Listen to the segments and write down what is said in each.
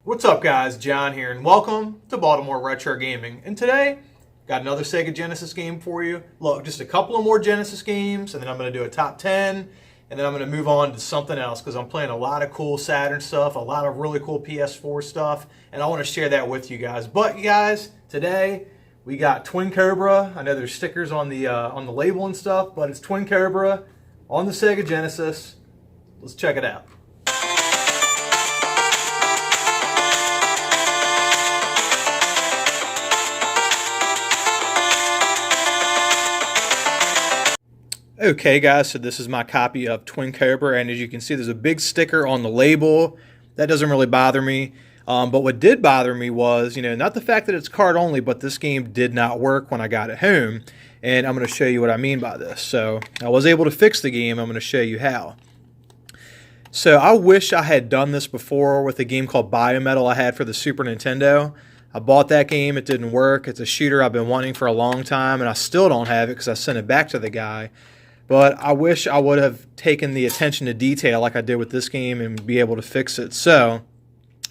What's up guys, John here and welcome to Baltimore Retro Gaming. And today, got another Sega Genesis game for you. Look, just a couple of more Genesis games and then I'm going to do a top 10 and then I'm going to move on to something else because I'm playing a lot of cool Saturn stuff, a lot of really cool PS4 stuff, and I want to share that with you guys. But you guys, today we got Twin Cobra. I know there's stickers on the label and stuff, but it's Twin Cobra on the Sega Genesis. Let's check it out. Okay guys, so this is my copy of Twin Cobra, and as you can see there's a big sticker on the label. That doesn't really bother me, but what did bother me was, not the fact that it's card only, but this game did not work when I got it home, and I'm going to show you what I mean by this. So I was able to fix the game. I'm going to show you how. So I wish I had done this before with a game called Biometal I had for the Super Nintendo. I bought that game, it didn't work. It's a shooter I've been wanting for a long time, and I still don't have it because I sent it back to the guy. But I wish I would have taken the attention to detail like I did with this game and be able to fix it. So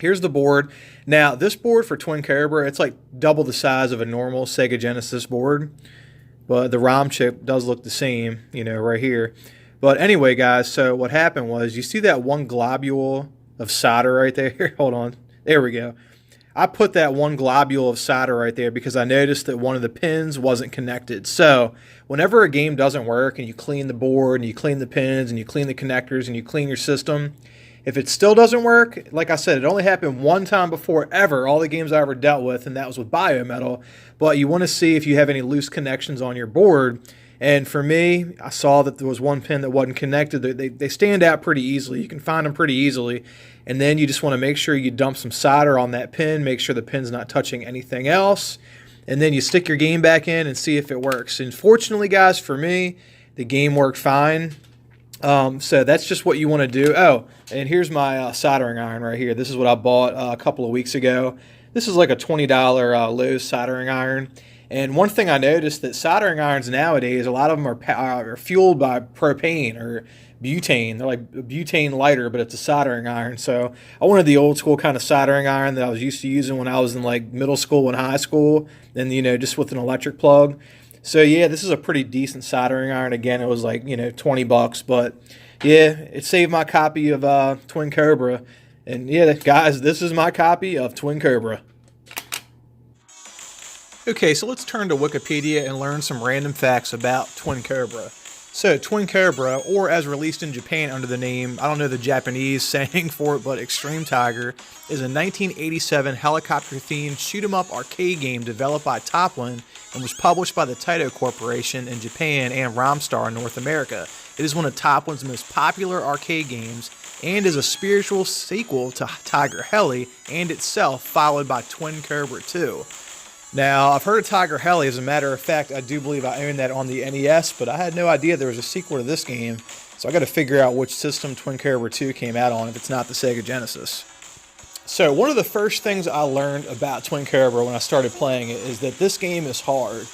here's the board. Now this board for Twin Cobra, it's like double the size of a normal Sega Genesis board. But the ROM chip does look the same, right here. But anyway guys, so what happened was, you see that one globule of solder right there? Hold on. There we go. I put that one globule of solder right there because I noticed that one of the pins wasn't connected. So whenever a game doesn't work and you clean the board and you clean the pins and you clean the connectors and you clean your system, if it still doesn't work, like I said, it only happened one time before ever, all the games I ever dealt with, and that was with Biometal. But you want to see if you have any loose connections on your board. And for me, I saw that there was one pin that wasn't connected. They stand out pretty easily. You can find them pretty easily. And then you just want to make sure you dump some solder on that pin, make sure the pin's not touching anything else. And then you stick your game back in and see if it works. And fortunately, guys, for me, the game worked fine. So that's just what you want to do. Oh, and here's my soldering iron right here. This is what I bought a couple of weeks ago. This is like a $20 Lowe's soldering iron. And one thing I noticed, that soldering irons nowadays, a lot of them are fueled by propane or butane. They're like butane lighter, but it's a soldering iron. So I wanted the old school kind of soldering iron that I was used to using when I was in like middle school and high school, and just with an electric plug. So yeah, this is a pretty decent soldering iron. Again, it was like 20 bucks, but yeah, it saved my copy of Twin Cobra. And yeah, guys, this is my copy of Twin Cobra. Okay, so let's turn to Wikipedia and learn some random facts about Twin Cobra. So, Twin Cobra, or as released in Japan under the name, I don't know the Japanese saying for it, but Extreme Tiger, is a 1987 helicopter-themed shoot-'em-up arcade game developed by Toplin and was published by the Taito Corporation in Japan and Romstar in North America. It is one of Toplin's most popular arcade games and is a spiritual sequel to Tiger Heli and itself, followed by Twin Cobra 2. Now, I've heard of Tiger Heli. As a matter of fact, I do believe I own that on the NES, but I had no idea there was a sequel to this game, so I got to figure out which system Twin Cobra 2 came out on if it's not the Sega Genesis. So, one of the first things I learned about Twin Cobra when I started playing it is that this game is hard.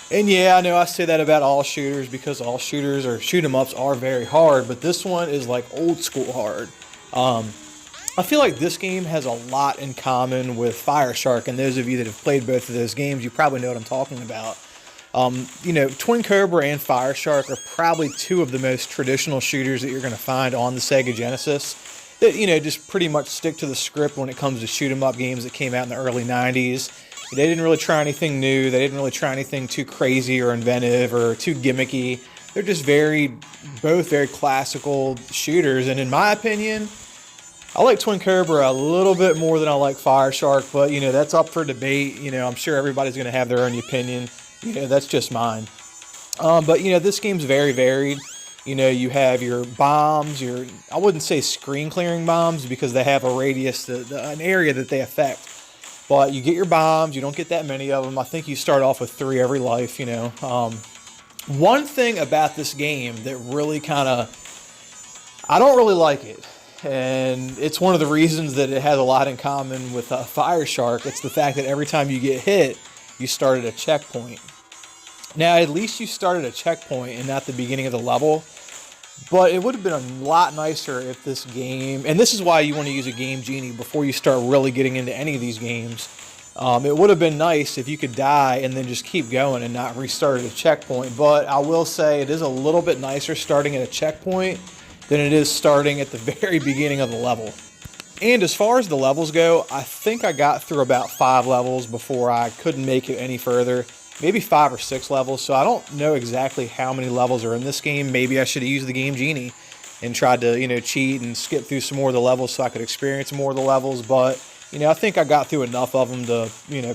And yeah, I know I say that about all shooters because all shooters or shoot-'em-ups are very hard, but this one is like old school hard. I feel like this game has a lot in common with Fire Shark, and those of you that have played both of those games, you probably know what I'm talking about. Twin Cobra and Fire Shark are probably two of the most traditional shooters that you're going to find on the Sega Genesis that, just pretty much stick to the script when it comes to shoot-'em-up games that came out in the early 90s. They didn't really try anything new. They didn't really try anything too crazy or inventive or too gimmicky. They're just both very classical shooters, and in my opinion, I like Twin Cobra a little bit more than I like Fire Shark, but, that's up for debate. I'm sure everybody's going to have their own opinion. That's just mine. But, this game's very varied. You have your bombs, I wouldn't say screen-clearing bombs because they have a radius, an area that they affect. But you get your bombs. You don't get that many of them. I think you start off with 3 every life, One thing about this game that really I don't really like it. And it's one of the reasons that it has a lot in common with Fire Shark. It's the fact that every time you get hit, you start at a checkpoint. Now, at least you start at a checkpoint and not the beginning of the level. But it would have been a lot nicer if this game, and this is why you want to use a Game Genie before you start really getting into any of these games. It would have been nice if you could die and then just keep going and not restart at a checkpoint. But I will say it is a little bit nicer starting at a checkpoint than it is starting at the very beginning of the level. And as far as the levels go, I think I got through about 5 levels before I couldn't make it any further. Maybe 5 or 6 levels, so I don't know exactly how many levels are in this game. Maybe I should have used the Game Genie and tried to, cheat and skip through some more of the levels so I could experience more of the levels. But, I think I got through enough of them to,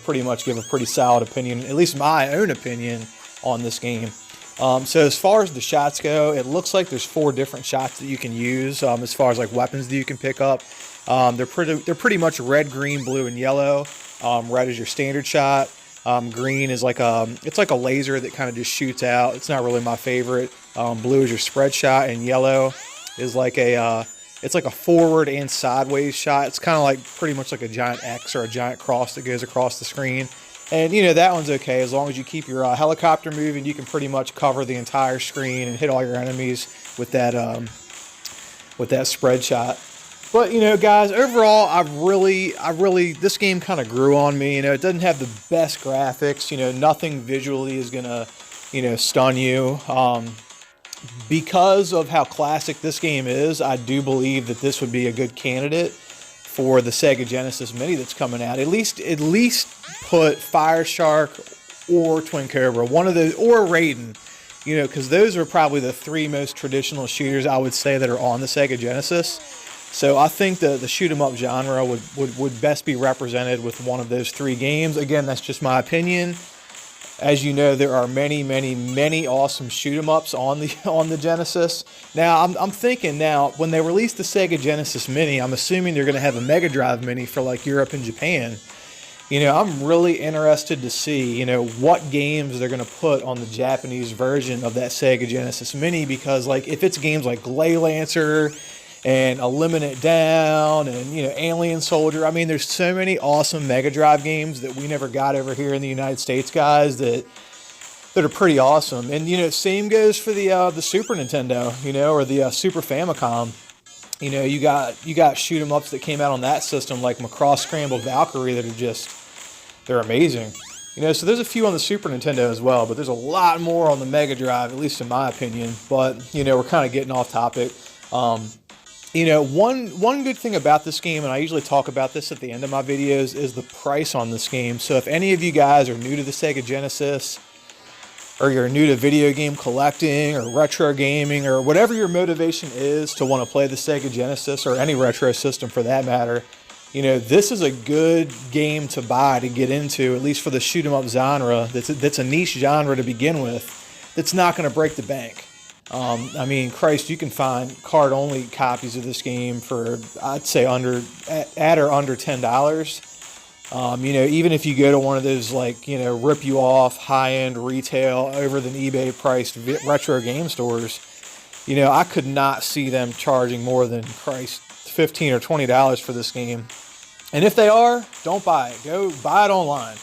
pretty much give a pretty solid opinion, at least my own opinion, on this game. So as far as the shots go, it looks like there's 4 different shots that you can use as far as like weapons that you can pick up. They're pretty much red, green, blue, and yellow. Red is your standard shot. Green is it's like a laser that kind of just shoots out. It's not really my favorite. Blue is your spread shot, and yellow is it's like a forward and sideways shot. It's kind of like pretty much like a giant X or a giant cross that goes across the screen. And that one's okay as long as you keep your helicopter moving. You can pretty much cover the entire screen and hit all your enemies with that spread shot. But, guys, overall, I really, this game kind of grew on me. It doesn't have the best graphics. Nothing visually is going to, stun you. Because of how classic this game is, I do believe that this would be a good candidate for the Sega Genesis Mini that's coming out. At least put Fire Shark or Twin Cobra, one of those, or Raiden, because those are probably the 3 most traditional shooters I would say that are on the Sega Genesis. So I think the shoot 'em up genre would best be represented with one of those 3 games. Again, that's just my opinion. As you know, there are many, many, many awesome shoot 'em ups on the Genesis. Now, I'm thinking now when they release the Sega Genesis Mini, I'm assuming they're going to have a Mega Drive Mini for like Europe and Japan. I'm really interested to see what games they're going to put on the Japanese version of that Sega Genesis Mini, because like if it's games like Glay Lancer and Eliminate Down, and Alien Soldier. I mean, there's so many awesome Mega Drive games that we never got over here in the United States, guys, that are pretty awesome. And same goes for the Super Nintendo, or the Super Famicom. You got shoot 'em ups that came out on that system, like Macross Scrambled Valkyrie, that are they're amazing. So there's a few on the Super Nintendo as well, but there's a lot more on the Mega Drive, at least in my opinion. But we're kind of getting off topic. One good thing about this game, and I usually talk about this at the end of my videos, is the price on this game. So if any of you guys are new to the Sega Genesis, or you're new to video game collecting or retro gaming, or whatever your motivation is to want to play the Sega Genesis or any retro system for that matter, this is a good game to buy to get into, at least for the shoot 'em up genre. That's a niche genre to begin with. That's not going to break the bank. I mean, Christ, you can find card-only copies of this game for, I'd say, at or under $10. Even if you go to one of those, rip you off, high-end retail, over-than-eBay priced retro game stores, I could not see them charging more than, Christ, $15 or $20 for this game. And if they are, don't buy it. Go buy it online.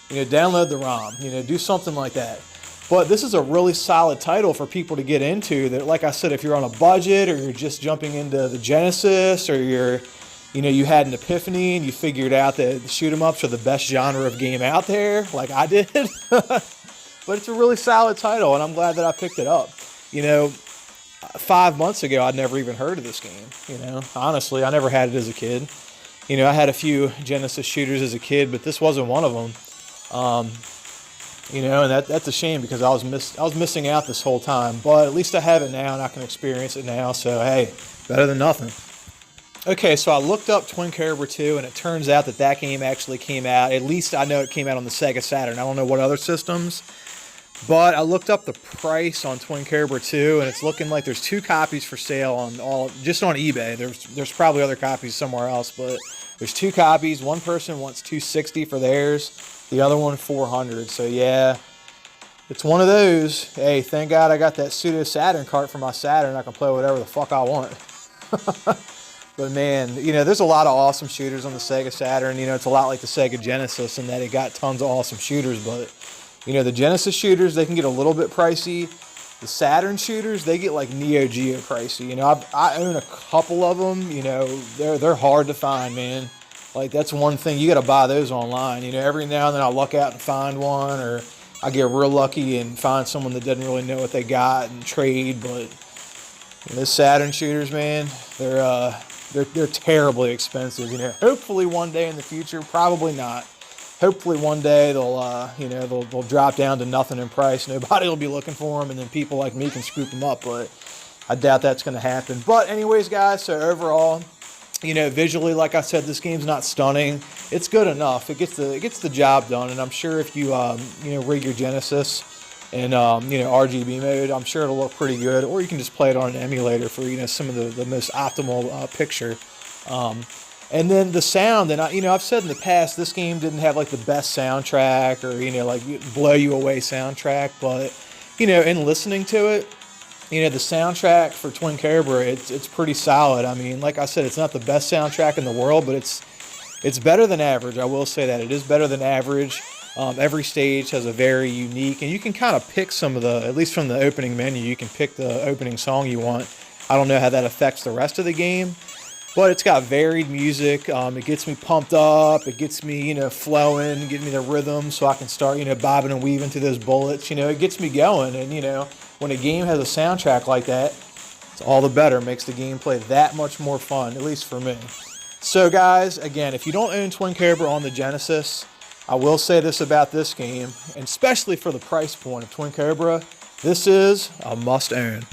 Download the ROM. Do something like that. But this is a really solid title for people to get into. That, like I said, if you're on a budget, or you're just jumping into the Genesis, or you had an epiphany and you figured out that the shoot 'em ups are the best genre of game out there, like I did. But it's a really solid title, and I'm glad that I picked it up. 5 months ago, I'd never even heard of this game. Honestly, I never had it as a kid. I had a few Genesis shooters as a kid, but this wasn't one of them. And that's a shame, because I was missing out this whole time. But at least I have it now, and I can experience it now. So hey, better than nothing. Okay, so I looked up Twin Cobra 2, and it turns out that game actually came out. At least I know it came out on the Sega Saturn. I don't know what other systems, but I looked up the price on Twin Cobra 2, and it's looking like there's 2 copies for sale just on eBay. There's probably other copies somewhere else, but there's 2 copies. One person wants $260 for theirs. The other one, $400. So yeah, it's one of those. Hey, thank God I got that pseudo Saturn cart for my Saturn. I can play whatever the fuck I want. But man, there's a lot of awesome shooters on the Sega Saturn. It's a lot like the Sega Genesis in that it got tons of awesome shooters. But the Genesis shooters, they can get a little bit pricey. The Saturn shooters, they get like Neo Geo pricey. You know, I own a couple of them. You know, they're hard to find, man. Like, that's one thing, you got to buy those online. You know, every now and then I luck out and find one, or I get real lucky and find someone that doesn't really know what they got and trade. But those Saturn shooters, man, they're terribly expensive. You know, hopefully one day in the future, probably not. Hopefully one day they'll drop down to nothing in price. Nobody will be looking for them, and then people like me can scoop them up. But I doubt that's going to happen. But anyways, guys, so overall, you know, visually, like I said, this game's not stunning. It's good enough. It gets the job done, and I'm sure if you rig your Genesis in RGB mode, I'm sure it'll look pretty good. Or you can just play it on an emulator for some of the most optimal picture. And then the sound, and I've said in the past, this game didn't have like the best soundtrack or like blow you away soundtrack, but in listening to it, the soundtrack for Twin Cobra, it's pretty solid. I mean, like I said, it's not the best soundtrack in the world, but it's better than average. I will say that it is better than average. Every stage has a very unique, and you can kind of pick some of at least from the opening menu, you can pick the opening song you want. I don't know how that affects the rest of the game. But it's got varied music. It gets me pumped up. It gets me, flowing, getting me the rhythm so I can start, bobbing and weaving through those bullets. It gets me going. And, when a game has a soundtrack like that, it's all the better. It makes the gameplay that much more fun, at least for me. So, guys, again, if you don't own Twin Cobra on the Genesis, I will say this about this game, and especially for the price point of Twin Cobra, this is a must-own.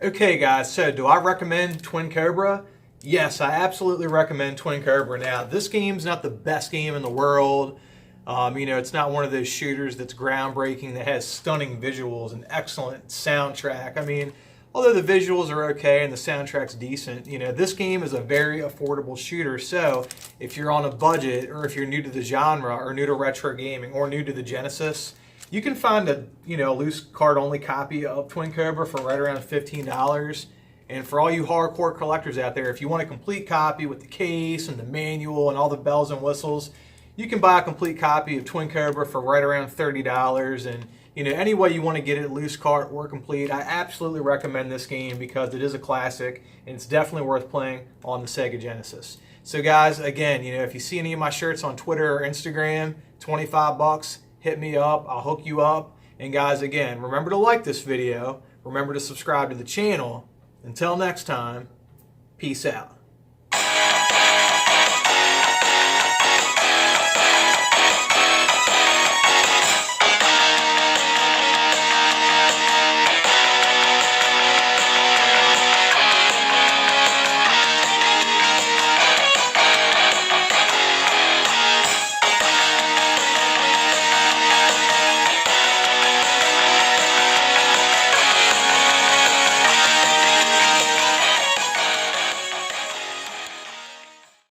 Okay, guys, so do I recommend Twin Cobra? Yes, I absolutely recommend Twin Cobra. Now, this game's not the best game in the world. It's not one of those shooters that's groundbreaking, that has stunning visuals and excellent soundtrack. I mean, although the visuals are okay and the soundtrack's decent, this game is a very affordable shooter. So if you're on a budget, or if you're new to the genre, or new to retro gaming, or new to the Genesis, you can find a loose card-only copy of Twin Cobra for right around $15. And for all you hardcore collectors out there, if you want a complete copy with the case and the manual and all the bells and whistles, you can buy a complete copy of Twin Cobra for right around $30. And any way you want to get it, loose card or complete, I absolutely recommend this game because it is a classic and it's definitely worth playing on the Sega Genesis. So guys, again, if you see any of my shirts on Twitter or Instagram, $25. Hit me up, I'll hook you up. And guys, again, remember to like this video. Remember to subscribe to the channel. Until next time, peace out.